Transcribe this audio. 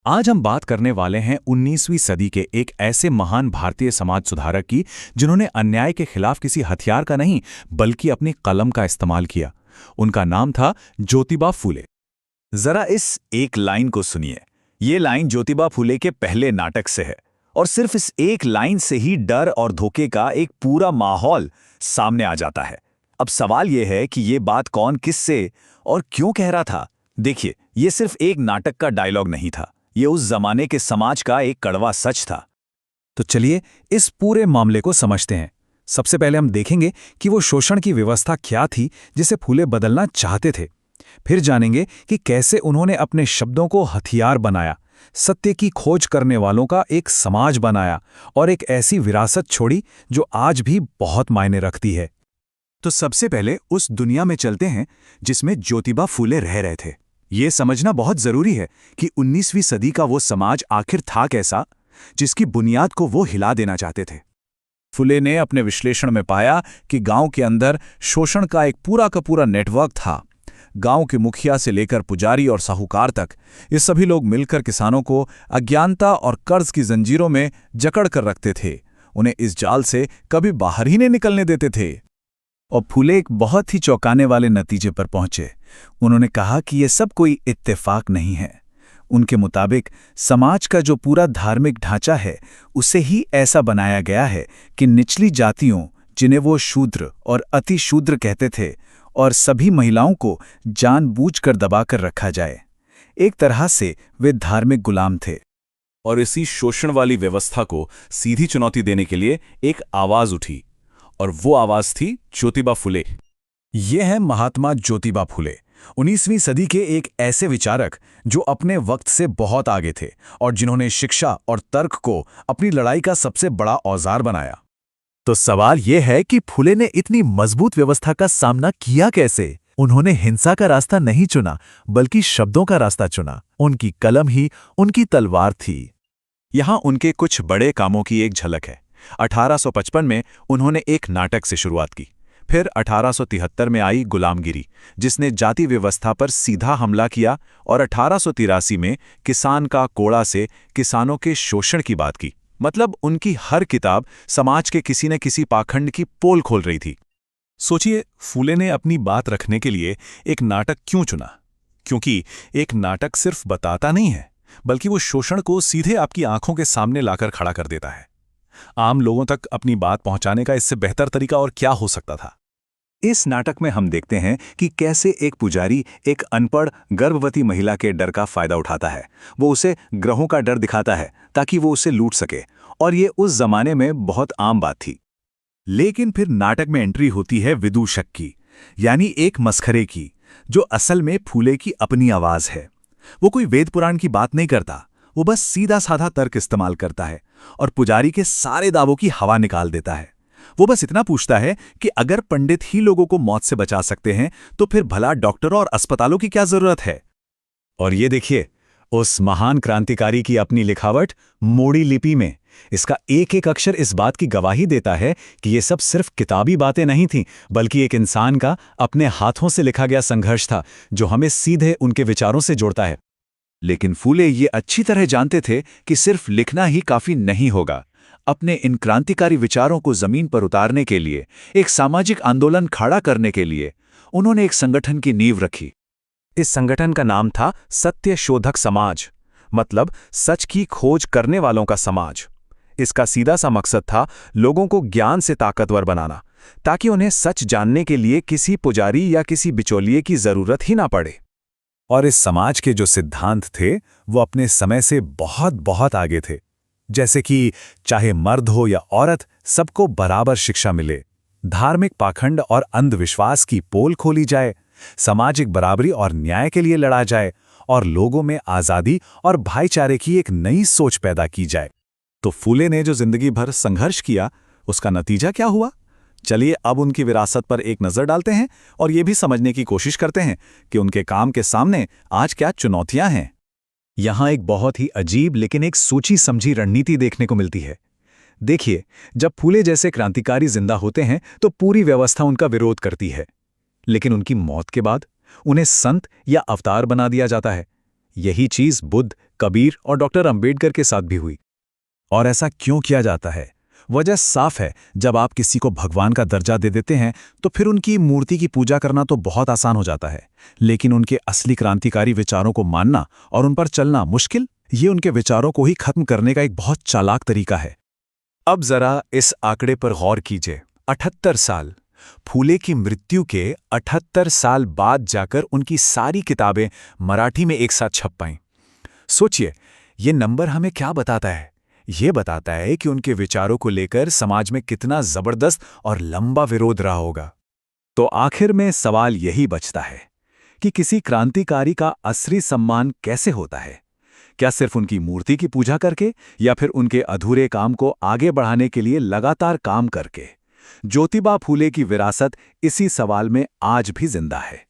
आज हम बात करने वाले हैं 19वीं सदी के एक ऐसे महान भारतीय समाज सुधारक की जिन्होंने अन्याय के खिलाफ किसी हथियार का नहीं बल्कि अपनी कलम का इस्तेमाल किया। उनका नाम था ज्योतिबा फूले। जरा इस एक लाइन को सुनिए। ये लाइन ज्योतिबा फूले के पहले नाटक से है और सिर्फ इस एक लाइन से ही डर और धोखे का एक पूरा माहौल सामने आ जाता है। अब सवाल यह है कि ये बात कौन, किससे और क्यों कह रहा था। देखिए, ये सिर्फ एक नाटक का डायलॉग नहीं था, ये उस जमाने के समाज का एक कड़वा सच था। तो चलिए इस पूरे मामले को समझते हैं। सबसे पहले हम देखेंगे कि वो शोषण की व्यवस्था क्या थी जिसे फूले बदलना चाहते थे। फिर जानेंगे कि कैसे उन्होंने अपने शब्दों को हथियार बनाया, सत्य की खोज करने वालों का एक समाज बनाया और एक ऐसी विरासत छोड़ी जो आज भी बहुत मायने रखती है। तो सबसे पहले उस दुनिया में चलते हैं जिसमें ज्योतिबा फूले रह रहे थे। ये समझना बहुत जरूरी है कि 19वीं सदी का वो समाज आखिर था कैसा, जिसकी बुनियाद को वो हिला देना चाहते थे। फुले ने अपने विश्लेषण में पाया कि गांव के अंदर शोषण का एक पूरा का पूरा नेटवर्क था। गांव के मुखिया से लेकर पुजारी और साहूकार तक ये सभी लोग मिलकर किसानों को अज्ञानता और कर्ज की जंजीरों में जकड़ कर रखते थे। उन्हें इस जाल से कभी बाहर ही नहीं निकलने देते थे। और फूले एक बहुत ही चौंकाने वाले नतीजे पर पहुंचे। उन्होंने कहा कि यह सब कोई इत्तेफाक नहीं है। उनके मुताबिक समाज का जो पूरा धार्मिक ढांचा है उसे ही ऐसा बनाया गया है कि निचली जातियों, जिन्हें वो शूद्र और अति शूद्र कहते थे, और सभी महिलाओं को जानबूझकर दबाकर रखा जाए। एक तरह से वे धार्मिक गुलाम थे। और इसी शोषण वाली व्यवस्था को सीधी चुनौती देने के लिए एक आवाज उठी, और वो आवाज थी ज्योतिबा फुले। ये हैं महात्मा ज्योतिबा फुले, 19वीं सदी के एक ऐसे विचारक जो अपने वक्त से बहुत आगे थे और जिन्होंने शिक्षा और तर्क को अपनी लड़ाई का सबसे बड़ा औजार बनाया। तो सवाल यह है कि फुले ने इतनी मजबूत व्यवस्था का सामना किया कैसे। उन्होंने हिंसा का रास्ता नहीं चुना बल्कि शब्दों का रास्ता चुना। उनकी कलम ही उनकी तलवार थी। यहां उनके कुछ बड़े कामों की एक झलक है। 1855 में उन्होंने एक नाटक से शुरुआत की। फिर 1873 में आई गुलामगिरी, जिसने जाति व्यवस्था पर सीधा हमला किया, और 1883 में किसान का कोड़ा से किसानों के शोषण की बात की। मतलब उनकी हर किताब समाज के किसी न किसी पाखंड की पोल खोल रही थी। सोचिए, फूले ने अपनी बात रखने के लिए एक नाटक क्यों चुना? क्योंकि एक नाटक सिर्फ बताता नहीं है, बल्कि वो शोषण को सीधे आपकी आंखों के सामने लाकर खड़ा कर देता है। आम लोगों तक अपनी बात पहुंचाने का इससे बेहतर तरीका और क्या हो सकता था? इस नाटक में हम देखते हैं कि कैसे एक पुजारी एक अनपढ़ गर्भवती महिला के डर का फायदा उठाता है। वो उसे ग्रहों का डर दिखाता है ताकि वो उसे लूट सके, और ये उस जमाने में बहुत आम बात थी। लेकिन फिर नाटक में एंट्री होती है विदूषक की, यानी एक मस्खरे की, जो असल में फूले की अपनी आवाज है। वो कोई वेद पुराण की बात नहीं करता, वो बस सीधा साधा तर्क इस्तेमाल करता है और पुजारी के सारे दावों की हवा निकाल देता है। वो बस इतना पूछता है कि अगर पंडित ही लोगों को मौत से बचा सकते हैं तो फिर भला डॉक्टरों और अस्पतालों की क्या जरूरत है। और ये देखिए, उस महान क्रांतिकारी की अपनी लिखावट मोड़ी लिपि में इसका एक एक अक्षर इस बात की गवाही देता है कि ये सब सिर्फ किताबी बातें नहीं थीं, बल्कि एक इंसान का अपने हाथों से लिखा गया संघर्ष था जो हमें सीधे उनके विचारों से जोड़ता है। लेकिन फूले ये अच्छी तरह जानते थे कि सिर्फ लिखना ही काफी नहीं होगा। अपने इन क्रांतिकारी विचारों को जमीन पर उतारने के लिए, एक सामाजिक आंदोलन खड़ा करने के लिए उन्होंने एक संगठन की नींव रखी। इस संगठन का नाम था सत्य शोधक समाज, मतलब सच की खोज करने वालों का समाज। इसका सीधा सा मकसद था लोगों को ज्ञान से ताकतवर बनाना, ताकि उन्हें सच जानने के लिए किसी पुजारी या किसी बिचौलिए की जरूरत ही ना पड़े। और इस समाज के जो सिद्धांत थे वो अपने समय से बहुत बहुत आगे थे। जैसे कि चाहे मर्द हो या औरत, सबको बराबर शिक्षा मिले, धार्मिक पाखंड और अंधविश्वास की पोल खोली जाए, सामाजिक बराबरी और न्याय के लिए लड़ा जाए, और लोगों में आज़ादी और भाईचारे की एक नई सोच पैदा की जाए। तो फूले ने जो जिंदगी भर संघर्ष किया, उसका नतीजा क्या हुआ? चलिए अब उनकी विरासत पर एक नज़र डालते हैं और ये भी समझने की कोशिश करते हैं कि उनके काम के सामने आज क्या चुनौतियां हैं। यहां एक बहुत ही अजीब लेकिन एक सोची समझी रणनीति देखने को मिलती है। देखिए, जब फूले जैसे क्रांतिकारी जिंदा होते हैं तो पूरी व्यवस्था उनका विरोध करती है, लेकिन उनकी मौत के बाद उन्हें संत या अवतार बना दिया जाता है। यही चीज बुद्ध, कबीर और डॉक्टर अंबेडकर के साथ भी हुई। और ऐसा क्यों किया जाता है? वजह साफ है, जब आप किसी को भगवान का दर्जा दे देते हैं तो फिर उनकी मूर्ति की पूजा करना तो बहुत आसान हो जाता है, लेकिन उनके असली क्रांतिकारी विचारों को मानना और उन पर चलना मुश्किल। ये उनके विचारों को ही खत्म करने का एक बहुत चालाक तरीका है। अब जरा इस आंकड़े पर गौर कीजिए, 78 साल। फूले की मृत्यु के 78 साल बाद जाकर उनकी सारी किताबें मराठी में एक साथ छप पाईं। सोचिए, ये नंबर हमें क्या बताता है? ये बताता है कि उनके विचारों को लेकर समाज में कितना जबरदस्त और लंबा विरोध रहा होगा। तो आखिर में सवाल यही बचता है कि किसी क्रांतिकारी का असली सम्मान कैसे होता है? क्या सिर्फ उनकी मूर्ति की पूजा करके, या फिर उनके अधूरे काम को आगे बढ़ाने के लिए लगातार काम करके? ज्योतिबा फूले की विरासत इसी सवाल में आज भी जिंदा है।